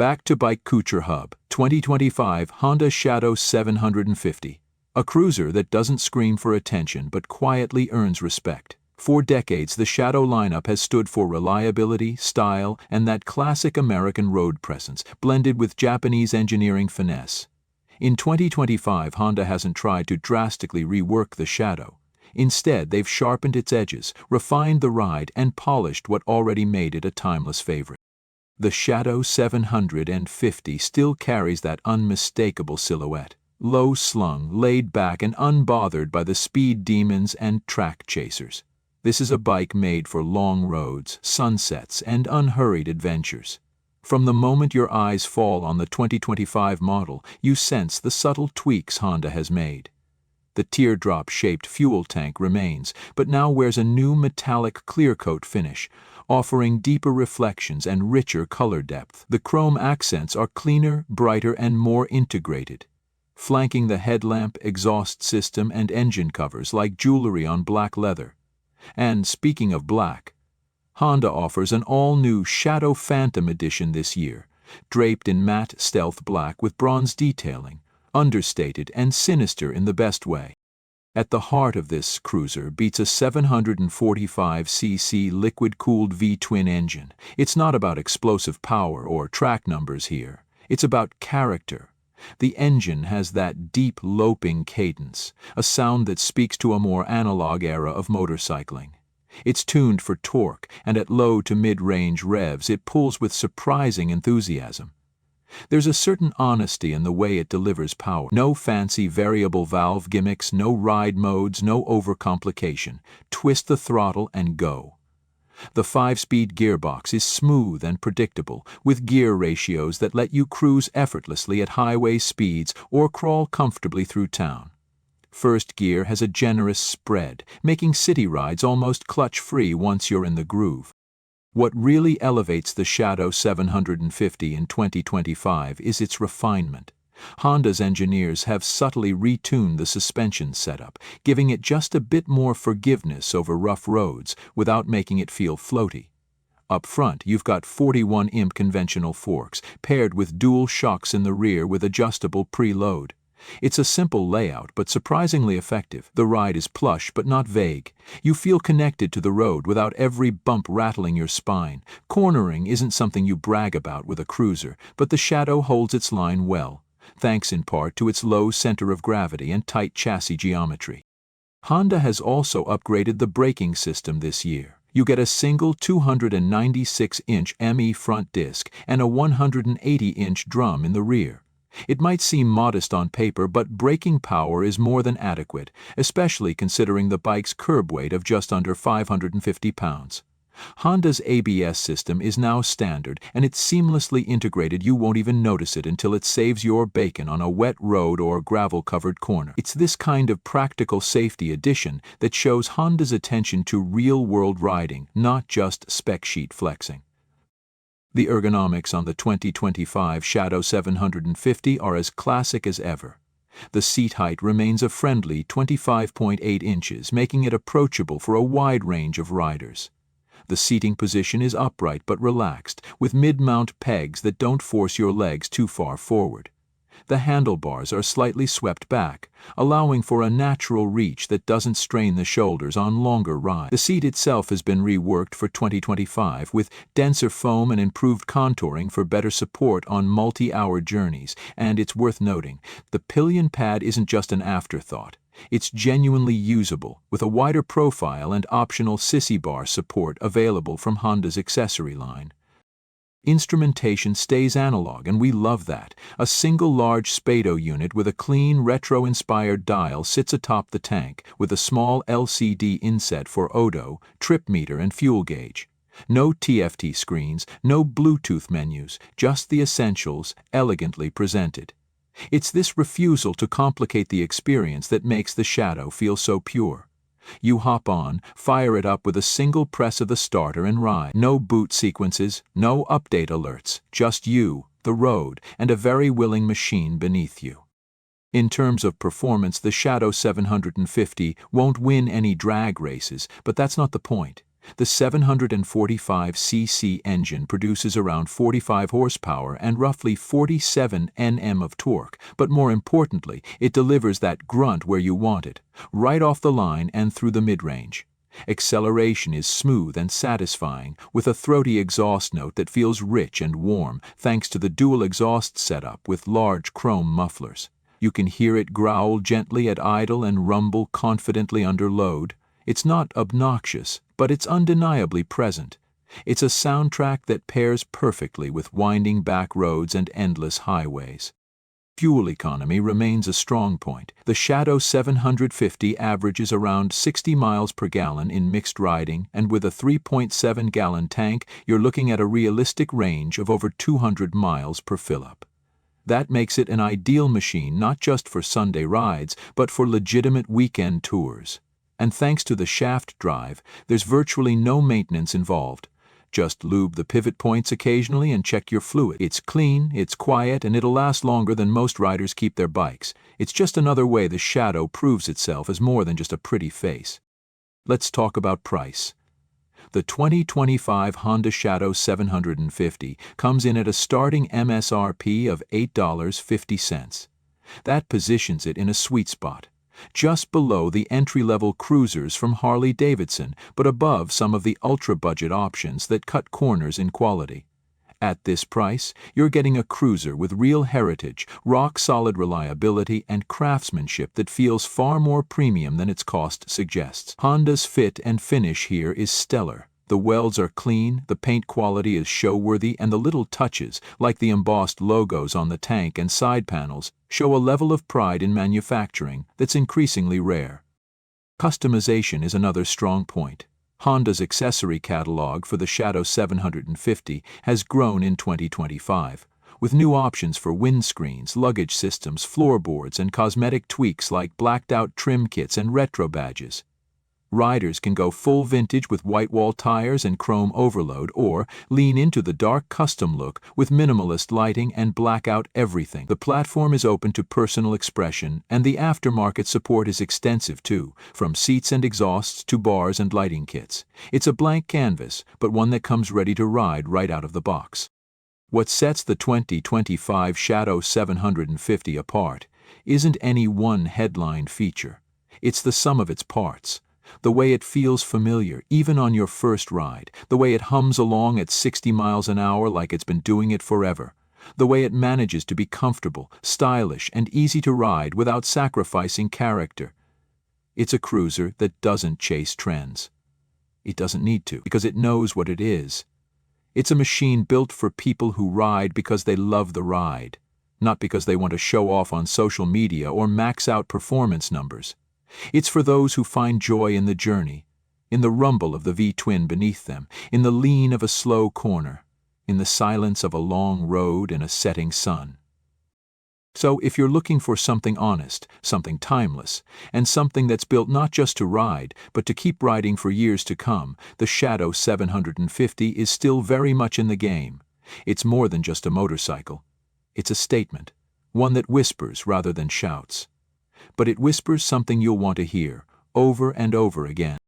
Back to Bike Culture Hub, 2025 Honda Shadow 750. A cruiser that doesn't scream for attention but quietly earns respect. For decades, the Shadow lineup has stood for reliability, style, and that classic American road presence, blended with Japanese engineering finesse. In 2025, Honda hasn't tried to drastically rework the Shadow. Instead, they've sharpened its edges, refined the ride, and polished what already made it a timeless favorite. The Shadow 750 still carries that unmistakable silhouette, low-slung, laid back, and unbothered by the speed demons and track chasers. This is a bike made for long roads, sunsets, and unhurried adventures. From the moment your eyes fall on the 2025 model, you sense the subtle tweaks Honda has made. The teardrop-shaped fuel tank remains, but now wears a new metallic clear-coat finish, offering deeper reflections and richer color depth. The chrome accents are cleaner, brighter, and more integrated, flanking the headlamp, exhaust system, and engine covers like jewelry on black leather. And speaking of black, Honda offers an all-new Shadow Phantom Edition this year, draped in matte stealth black with bronze detailing, understated and sinister in the best way. At the heart of this cruiser beats a 745cc liquid-cooled V-twin engine. It's not about explosive power or track numbers here. It's about character. The engine has that deep, loping cadence, a sound that speaks to a more analog era of motorcycling. It's tuned for torque, and at low to mid-range revs it pulls with surprising enthusiasm. There's a certain honesty in the way it delivers power. No fancy variable valve gimmicks, no ride modes, no overcomplication. Twist the throttle and go. The 5-speed gearbox is smooth and predictable, with gear ratios that let you cruise effortlessly at highway speeds or crawl comfortably through town. First gear has a generous spread, making city rides almost clutch-free once you're in the groove. What really elevates the Shadow 750 in 2025 is its refinement. Honda's engineers have subtly retuned the suspension setup, giving it just a bit more forgiveness over rough roads without making it feel floaty. Up front, you've got 41-imp conventional forks, paired with dual shocks in the rear with adjustable preload. It's a simple layout, but surprisingly effective. The ride is plush but not vague. You feel connected to the road without every bump rattling your spine. Cornering isn't something you brag about with a cruiser, but the Shadow holds its line well, thanks in part to its low center of gravity and tight chassis geometry. Honda has also upgraded the braking system this year. You get a single 296-inch ME front disc and a 180-inch drum in the rear. It might seem modest on paper, but braking power is more than adequate, especially considering the bike's curb weight of just under 550 pounds. Honda's ABS system is now standard, and it's seamlessly integrated. You won't even notice it until it saves your bacon on a wet road or gravel-covered corner. It's this kind of practical safety addition that shows Honda's attention to real-world riding, not just spec sheet flexing. The ergonomics on the 2025 Shadow 750 are as classic as ever. The seat height remains a friendly 25.8 inches, making it approachable for a wide range of riders. The seating position is upright but relaxed, with mid-mount pegs that don't force your legs too far forward. The handlebars are slightly swept back, allowing for a natural reach that doesn't strain the shoulders on longer rides. The seat itself has been reworked for 2025 with denser foam and improved contouring for better support on multi-hour journeys, and it's worth noting, the pillion pad isn't just an afterthought. It's genuinely usable, with a wider profile and optional sissy bar support available from Honda's accessory line. Instrumentation stays analog, and we love that. A single large Spado unit with a clean, retro-inspired dial sits atop the tank, with a small LCD inset for odo, trip meter, and fuel gauge. No TFT screens, no Bluetooth menus, just the essentials, elegantly presented. It's this refusal to complicate the experience that makes the Shadow feel so pure. You hop on, fire it up with a single press of the starter and ride. No boot sequences, no update alerts, just you, the road, and a very willing machine beneath you. In terms of performance, the Shadow 750 won't win any drag races, but that's not the point. The 745cc engine produces around 45 horsepower and roughly 47 Nm of torque, but more importantly, it delivers that grunt where you want it, right off the line and through the mid-range. Acceleration is smooth and satisfying, with a throaty exhaust note that feels rich and warm thanks to the dual exhaust setup with large chrome mufflers. You can hear it growl gently at idle and rumble confidently under load. It's not obnoxious, but it's undeniably present. It's a soundtrack that pairs perfectly with winding back roads and endless highways. Fuel economy remains a strong point. The Shadow 750 averages around 60 miles per gallon in mixed riding, and with a 3.7-gallon tank, you're looking at a realistic range of over 200 miles per fill-up. That makes it an ideal machine not just for Sunday rides, but for legitimate weekend tours. And thanks to the shaft drive, there's virtually no maintenance involved. Just lube the pivot points occasionally and check your fluid. It's clean, it's quiet, and it'll last longer than most riders keep their bikes. It's just another way the Shadow proves itself as more than just a pretty face. Let's talk about price. The 2025 Honda Shadow 750 comes in at a starting MSRP of $8.50. That positions it in a sweet spot, just below the entry-level cruisers from Harley-Davidson, but above some of the ultra-budget options that cut corners in quality. At this price, you're getting a cruiser with real heritage, rock-solid reliability, and craftsmanship that feels far more premium than its cost suggests. Honda's fit and finish here is stellar. The welds are clean, the paint quality is show-worthy, and the little touches, like the embossed logos on the tank and side panels, show a level of pride in manufacturing that's increasingly rare. Customization is another strong point. Honda's accessory catalog for the Shadow 750 has grown in 2025, with new options for windscreens, luggage systems, floorboards, and cosmetic tweaks like blacked-out trim kits and retro badges. Riders can go full vintage with white wall tires and chrome overload, or lean into the dark custom look with minimalist lighting and blackout everything. The platform is open to personal expression, and the aftermarket support is extensive too, from seats and exhausts to bars and lighting kits. It's a blank canvas, but one that comes ready to ride right out of the box. What sets the 2025 Shadow 750 apart isn't any one headline feature. It's the sum of its parts. The way it feels familiar, even on your first ride. The way it hums along at 60 miles an hour like it's been doing it forever. The way it manages to be comfortable, stylish, and easy to ride without sacrificing character. It's a cruiser that doesn't chase trends. It doesn't need to, because it knows what it is. It's a machine built for people who ride because they love the ride, not because they want to show off on social media or max out performance numbers. It's for those who find joy in the journey, in the rumble of the V-twin beneath them, in the lean of a slow corner, in the silence of a long road and a setting sun. So if you're looking for something honest, something timeless, and something that's built not just to ride, but to keep riding for years to come, the Shadow 750 is still very much in the game. It's more than just a motorcycle. It's a statement, one that whispers rather than shouts. But it whispers something you'll want to hear, over and over again.